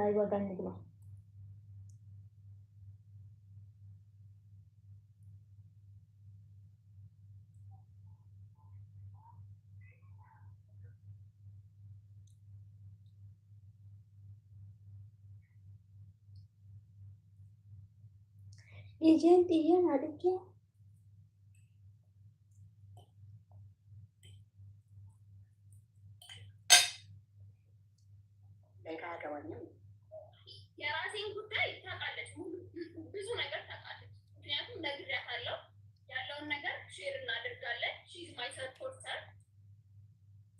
አይወጋኝ ብሎ ኤጀንት ይሄን አድርጌ የራሴን ጉዳይ ታውቃለች፣ ብዙ ነገር ታውቃለች። ምክንያቱም ነግሬያታለሁ፣ ያለውን ነገር ሼር እናደርጋለን። ሺዝ ማይ ሰፖርተር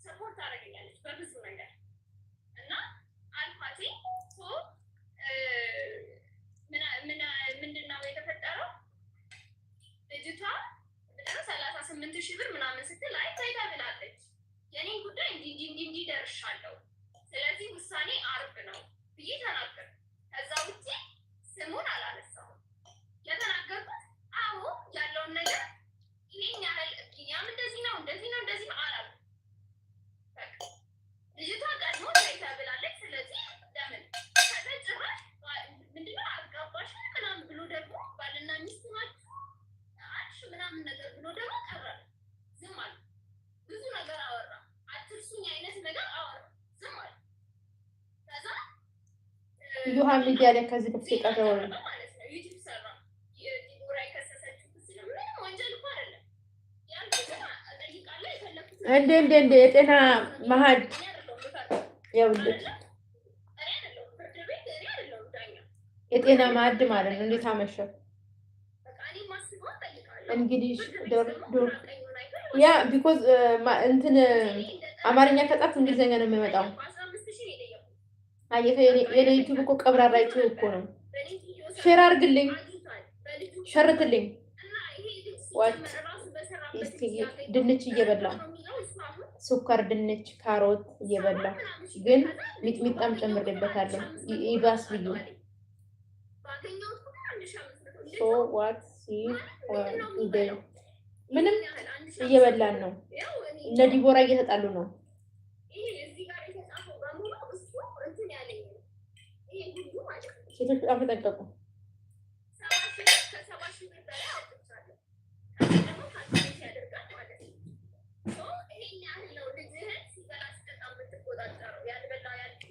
ሰፖርት ታደርገኛለች በብዙ ነገር እና አልፋቴ ምንድን ነው የተፈጠረው? ልጅቷ 38,000 ብር ምናምን ስትል አይ ታይታ ብላለች። የኔን ጉዳይ እንዲህ ደርሻለሁ፣ ስለዚህ ውሳኔ አርብ ነው ብዬ ተናገር። ከዛ ውጪ ስሙን አላነሳሁም። የተናገርኩት አዎ ያለውን ነገር ይሄን ያህል ያም እንደዚህ ነው አላልኩም። በቃ ልጅቷ ቀድሞ ታይታ ብላለች። ስለዚህ ለምን ከተጭራሽ ምንድነው አጋባሽ ምናምን ብሎ ደግሞ ባልና ሚስት ናችሁ አልሽ ምናምን ነገር ብሎ ደግሞ ቀረ። ዝም አለ። ብዙ ነገር አወራ። አትርሱኝ አይነት ነገር አወራ። ዝም አለ። ከዛ ዩሃን ሚዲያ ላይ ከዚህ በፊት የቀረበው ማለት ነው ዩቲዩብ ሰራ የዲቦራ የከሰሰችው ክስ ነው። ምንም ወንጀል እኮ አይደለም። ያን ብቻ ጠይቃለሁ የፈለኩት እንደ የጤና ማህድ ያውልት የጤና ማዕድ ማለት ነው። እንዴት አመሸው እንግዲህ ያ ቢኮዝ እንትን አማርኛ ከጻፍ እንግሊዘኛ ነው የሚመጣው። አየህ የኔ ዩቲዩብ እኮ ቀብራራ ዩቲዩብ እኮ ነው። ሼር አድርግልኝ፣ ሸርትልኝ። ዋት እስቲ ድንች እየበላ ስኳር ድንች ካሮት እየበላ ግን ሚጥሚጣም ጨምሬበታለሁ ይባስ ብዬ ሶ ዋት ሲ ምንም እየበላን ነው። እነ ዲቦራ እየተጣሉ ነው። ሴቶች በጣም ተጠንቀቁ።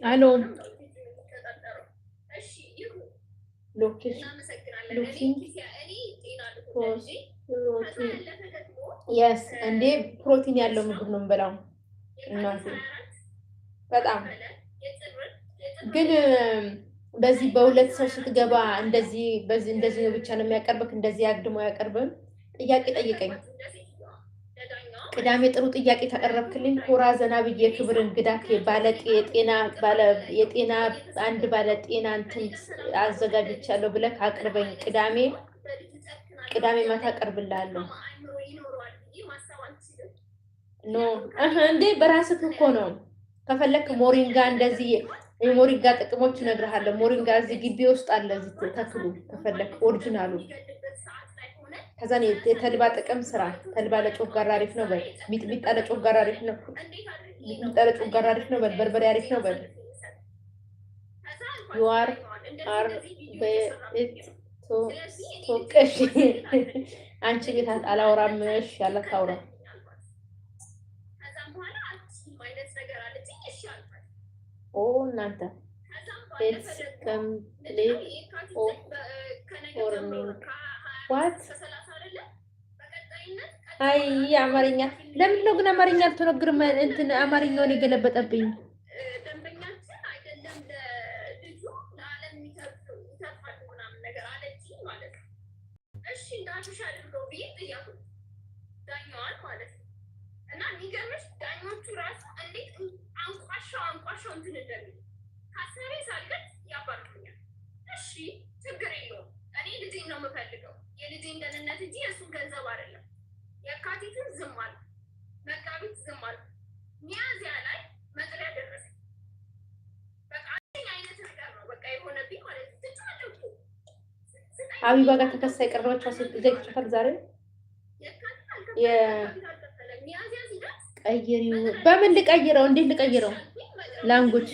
አሎ የስ እንዴ ፕሮቲን ያለው ምግብ ነው የምበላው እናቴ። በጣም ግን በዚህ በሁለት ሰው ስትገባ እንደዚህ እንደዚህ ብቻ ነው የሚያቀርብክ፣ እንደዚህ አግድሞ አያቀርብም። ጥያቄ ጠይቀኝ። ቅዳሜ ጥሩ ጥያቄ ታቀረብክልኝ። ኮራ ዘና ብዬ ክብር እንግዳክ ባለቅ የጤና አንድ ባለ ጤና እንትን አዘጋጅቻለሁ ብለህ አቅርበኝ። ቅዳሜ ማታ አቀርብልሃለሁ። ኖ እንዴ በራስህ እኮ ነው። ከፈለክ ሞሪንጋ እንደዚህ የሞሪንጋ ጥቅሞች እነግርሃለሁ። ሞሪንጋ እዚህ ግቢ ውስጥ አለ፣ እዚህ ተክሉ ከፈለክ ኦሪጂናሉ። ከዛ የተልባ ጥቅም ስራ። ተልባ ለጮጋራ አሪፍ ነው በል። ሚጥሚጣ ለጮጋራ አሪፍ ነው። ሚጥሚጣ ለጮጋራ አሪፍ ነው በል። በርበሬ አሪፍ ነው በል። ዩአር አር በኢት ቶቀሽ አንቺ ቤት አላወራምሽ ያለ ታውራ ኦ እናንተ ኢትስ ኮምፕሊት ፎርሚንግ ዋት አይ አማርኛ ለምን ነው ግን አማርኛ አልተነግርም? እንትን አማርኛውን የገለበጠብኝ ደንበኛችን አይደለም ለልጁ ለዓለም ይተርፋል ምናምን ነገር አለችኝ ማለት ነው። እሺ እንዳልሽ አድርገው ብዬ ጥያቄ ዳኛዋን ማለት ነው። እና የሚገርምሽ ዳኞቹ ራሱ እንዴት አንቋሻው እንትን እንደሚል ሀሳቤ ሳልገጥ ያባርኩኛል። እሺ ችግር የለውም እኔ ልጄን ነው የምፈልገው፣ የልጄን ደህንነት እንጂ የእሱን ገንዘብ አይደለም። የካቲትን ዝም አለ፣ መጋቢት ዝም አለ፣ ሚያዝያ ላይ መጥሪያ ደረሰ። በቃ አይነት ነገር ነው በቃ የሆነብኝ ማለት ነው። ትጫለቁ ሀቢባ ጋር ተከሳ የቀረበችው ሴት ልጅ አይተሻል ዛሬ? ሚያዝያ ሲደርስ ቀይሪው። በምን ልቀይረው? እንዴት ልቀይረው? ላንጉጅ